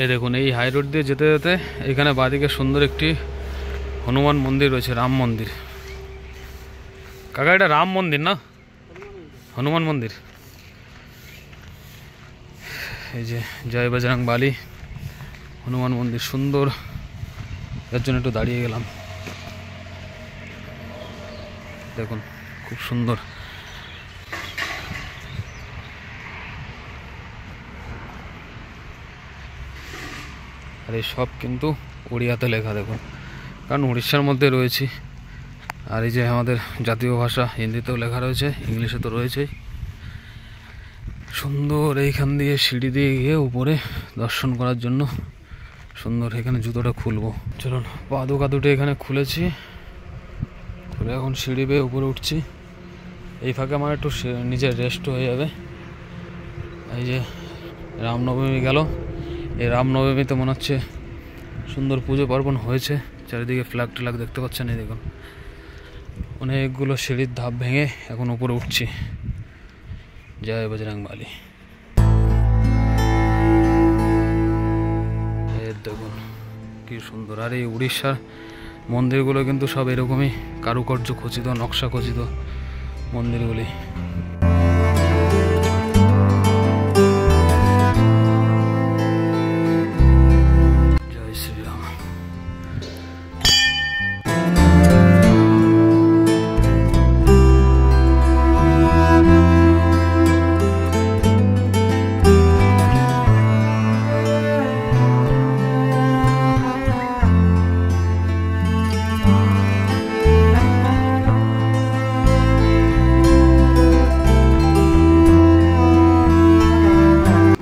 এই দেখুন, এই হাই রোড দিয়ে যেতে যেতে এখানে বাঁদিকে সুন্দর একটি হনুমান মন্দির রয়েছে, রাম মন্দির। কাকা এটা রাম মন্দির না হনুমান মন্দির? এই যে জয় বজরং বালি হনুমান মন্দির, সুন্দর। এর জন্য একটু দাঁড়িয়ে গেলাম। দেখুন খুব সুন্দর। আর এই সব কিন্তু উড়িয়াতে লেখা, দেখুন, কারণ উড়িষ্যার মধ্যে রয়েছি। আর এই যে আমাদের জাতীয় ভাষা হিন্দিতেও লেখা রয়েছে, ইংলিশে তো রয়েছেই। সুন্দর এইখান দিয়ে সিঁড়ি দিয়ে গিয়ে উপরে দর্শন করার জন্য সুন্দর। এখানে জুতোটা খুলবো, চলুন। পাদুকা দুটো এখানে খুলেছি, খুলে এখন সিঁড়ি বেয়ে উপরে উঠছি। এই ফাঁকে আমার একটু নিজের রেস্ট হয়ে যাবে। এই যে রামনবমী গেল, এই রামনবমীতে মনে হচ্ছে সুন্দর পুজো পার্বণ হয়েছে। চারিদিকে ফ্ল্যাগ ট্ল্যাগ দেখতে পাচ্ছেন। এই দেখুন অনেকগুলো সিঁড়ির ধাপ ভেঙে এখন উপরে উঠছি। জয় বজরং বালি। দেখুন কি সুন্দর। আর এই উড়িষ্যার মন্দিরগুলো কিন্তু সব এরকমই কারুকার্য খচিত, নকশা খচিত মন্দিরগুলি। জয় শ্রীরাম।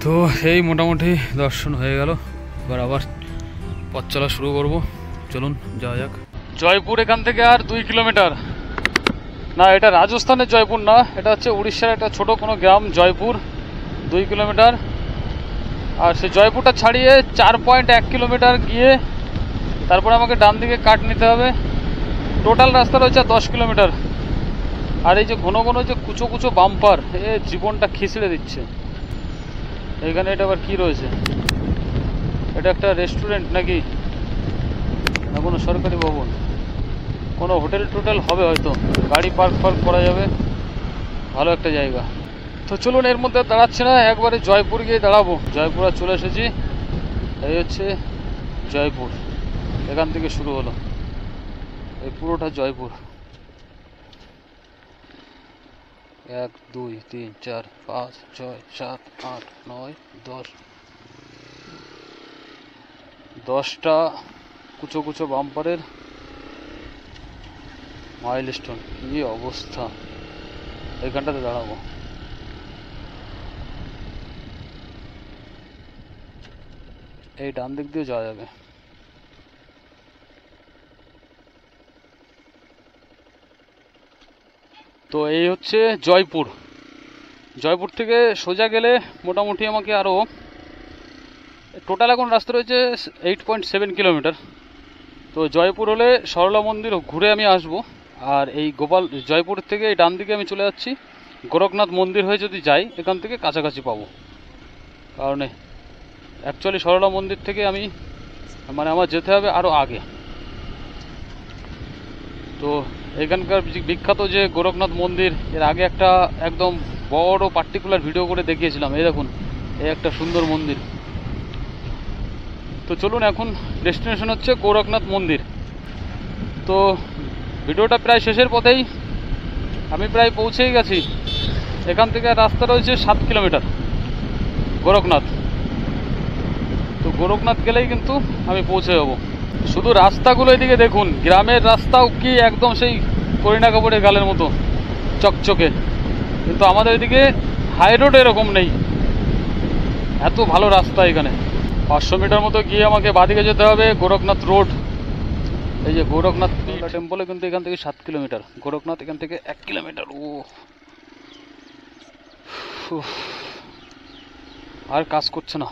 তো এই মোটামুটি দর্শন হয়ে গেল। এবার আবার পথ চলা শুরু করব। চলুন যাওয়া যাক। জয়পুর এখান থেকে আর 2 কিলোমিটার। না, এটা রাজস্থানের জয়পুর না, এটা হচ্ছে উড়িষ্যার একটা ছোট কোনো গ্রাম জয়পুর। 2 কিলোমিটার। আর সেই জয়পুরটা ছাড়িয়ে 4.1 কিলোমিটার গিয়ে তারপরে আমাকে ডান দিকে কাট নিতে হবে। টোটাল রাস্তা রয়েছে 10 কিলোমিটার। আর এই যে ঘন ঘন যে কুচো কুচো বাম্পার, এ জীবনটা খিচড়ে দিচ্ছে। এখানে এটা আবার কি রয়েছে? এটা একটা রেস্টুরেন্ট নাকি, না কোনো সরকারি ভবন? কোনো হোটেল টোটেল হবে হয়তো। গাড়ি পার্ক করা যাবে, ভালো একটা জায়গা। তো চলুন, এর মধ্যে দাঁড়াচ্ছি না, একবারে জয়পুর গিয়ে দাঁড়াবো। জয়পুর আর চলে এসেছি। এই হচ্ছে জয়পুর, এখান থেকে শুরু হলো। এই পুরোটা জয়পুর। 1 2 3 4 5 6 7 8 9 10 10টা কুচো কুচো বাম্পারের মাইলস্টোন। কি অবস্থা! এইখানটাতে দাঁড়াবো। এই ডান দিক দিয়ে যাওয়া যাবে। তো এই হচ্ছে জয়পুর। জয়পুর থেকে সোজা গেলে মোটামুটি আমাকে আরও টোটাল এখন রাস্তা রয়েছে 8.7 কিলোমিটার। তো জয়পুর হলে সরলা মন্দির ঘুরে আমি আসব। আর এই জয়পুর থেকে এই ডান দিকে আমি চলে যাচ্ছি গোরখনাথ মন্দির হয়ে। যদি যাই এখান থেকে কাছাকাছি পাবো, কারণে অ্যাকচুয়ালি সরলা মন্দির থেকে আমার যেতে হবে আরও আগে। তো এখানকার বিখ্যাত যে গোরখনাথ মন্দির, এর আগে একটা একদম বড় পার্টিকুলার ভিডিও করে দেখিয়েছিলাম। এই দেখুন, এই একটা সুন্দর মন্দির। তো চলুন, এখন ডেস্টিনেশন হচ্ছে গোরখনাথ মন্দির। তো ভিডিওটা প্রায় শেষের পথেই, আমি প্রায় পৌঁছেই গেছি। এখান থেকে রাস্তা রয়েছে 7 কিলোমিটার গোরখনাথ। তো গোরখনাথ গেলেই কিন্তু আমি পৌঁছে যাবো। শুধু রাস্তাগুলো এদিকে দেখুন, গ্রামের রাস্তাও কি একদম সেই করিনা কাপুরের গালের মতো চকচকে। কিন্তু আমাদের এদিকে হাই রোড এরকম নেই, এত ভালো রাস্তা এখানে। 500 মিটার মতো গিয়ে আমাকে বাঁদিকে যেতে হবে, গোরখনাথ রোড। এই যে গোরখনাথ টেম্পলে কিন্তু এখান থেকে 7 কিলোমিটার, গোরখনাথ এখান থেকে 1 কিলোমিটার। ও আর কাজ করছে না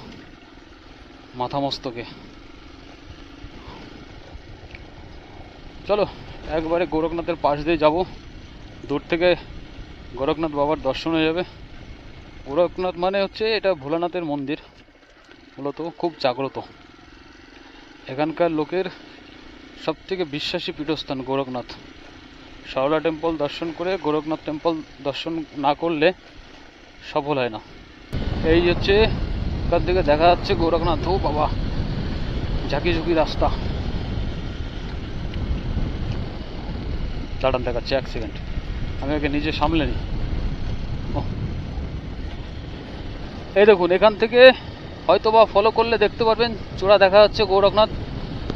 মাথা মস্তকে। চলো একবারে গোরখনাথের পাশ দিয়ে যাব। দূর থেকে গোরখনাথ বাবার দর্শন হয়ে যাবে। গোরখনাথ মানে হচ্ছে এটা ভোলানাথের মন্দির। মূলত খুব জাগ্রত। এখানকার লোকের সবথেকে বিশ্বাসী পীঠস্থান গোরখনাথ। সারলা টেম্পল দর্শন করে গোরখনাথ টেম্পল দর্শন না করলে সফল হয় না। এই হচ্ছে এখান থেকে দেখা যাচ্ছে গোরখনাথ। ও বাবা, ঝাঁকি ঝুঁকি রাস্তা। দাঁড়ান দেখাচ্ছে, 1 সেকেন্ড, আমি ওকে নিজে সামলে নিই। এই দেখুন, এখান থেকে হয়তো বা ফলো করলে দেখতে পারবেন চূড়া দেখা যাচ্ছে গোরখনাথ।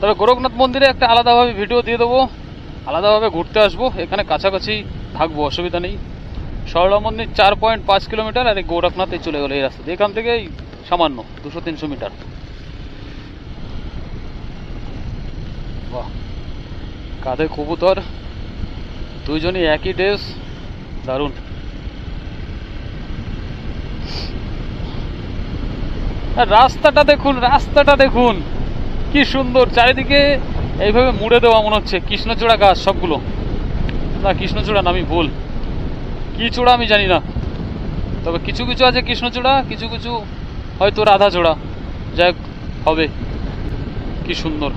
তবে গোরখনাথ মন্দিরে একটা আলাদাভাবে ভিডিও দিয়ে দেবো, আলাদাভাবে ঘুরতে আসবো, এখানে কাছাকাছি থাকবো, অসুবিধা নেই। সরলা মন্দির 4.5 কিলোমিটার, আর এই গোরখনাথে চলে গেলো এই রাস্তা। এখান থেকে সামান্য 200-300 মিটার। বাহ, কাঁধে কবুতর, দুইজনই একই ড্রেস, দারুণ। আর রাস্তাটা দেখুন, রাস্তাটা দেখুন কি সুন্দর, চারিদিকে এইভাবে মুড়ে দেওয়া, মনে হচ্ছে কৃষ্ণচূড়া গাছ সবগুলো। না, কৃষ্ণচূড়া না, আমি ভুল, কি চূড়া আমি জানি না, তবে কিছু কিছু আছে কৃষ্ণচূড়া, কিছু কিছু হয়তো রাধাচূড়া, যাই হবে। কি সুন্দর,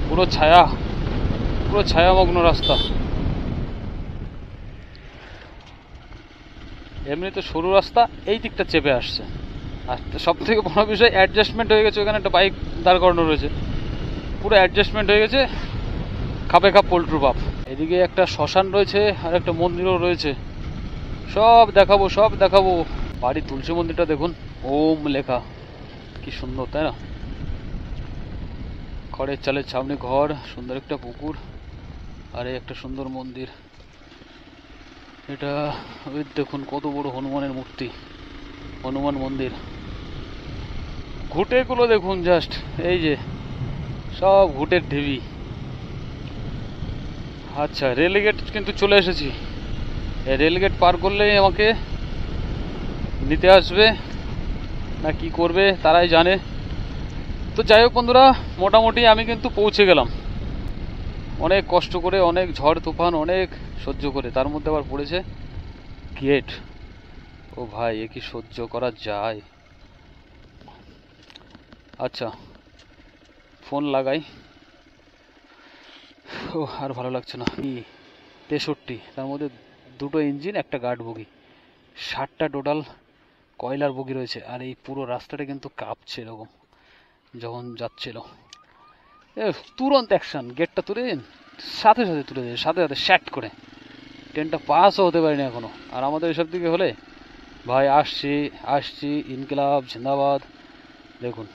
পুরো ছায়া, পুরো ছায়ামগ্ন রাস্তা। এমনিতে সরু রাস্তা, এই দিকটা চেপে আসছে। আর সব থেকে বড় বিষয়, অ্যাডজাস্টমেন্ট হয়ে গেছে। ওখানে একটা বাইক দাঁড় করানো রয়েছে, পুরো অ্যাডজাস্টমেন্ট হয়ে গেছে, খাপে খাপ পোল্ট্রু বাপ। এদিকে একটা শ্মশান রয়েছে আর একটা মন্দিরও রয়েছে, সব দেখাবো, সব দেখাবো। বাড়ির তুলসী মন্দিরটা দেখুন, ওম লেখা, কি সুন্দর, তাই না? খড়ের চালের ছাউনি ঘর, সুন্দর একটা পুকুর, আর এই একটা সুন্দর মন্দির। এটা ওই দেখুন কত বড় হনুমানের মূর্তি, হনুমান মন্দির। ঘুঁটেগুলো দেখুন জাস্ট, এই যে সব ঘুঁটের ঢিবি। আচ্ছা, রেলগেট কিন্তু চলে এসেছি। এই রেলগেট পার করলেই আমাকে নিতে আসবে, না কি করবে তারাই জানে। তো যাই হোক বন্ধুরা, মোটামুটি আমি কিন্তু পৌঁছে গেলাম। অনেক কষ্ট করে, অনেক ঝড় তুফান, অনেক সহ্য করে, তার মধ্যে আবার পড়েছে গেট। ও ভাই, এ কি সহ্য করা যায়? আচ্ছা, ফোন লাগাই। ও আর ভালো লাগছে না। 63, তার মধ্যে 2টো ইঞ্জিন, একটা গার্ড বগি, 60টা টোটাল কয়লার বগি রয়েছে। আর এই পুরো রাস্তাটা কিন্তু কাঁপছে এরকম যখন যাচ্ছিল। তুরন্ত অ্যাকশন, গেটটা তুলে সাথে সাথে তুলে দেয়, সাথে সাথে শ্যাট করে। ট্রেনটা পাসও হতে পারিনি এখনো, আর আমাদের এসব দিকে হলে ভাই আসছি আসছি, ইনকিলাব জিন্দাবাদ। দেখুন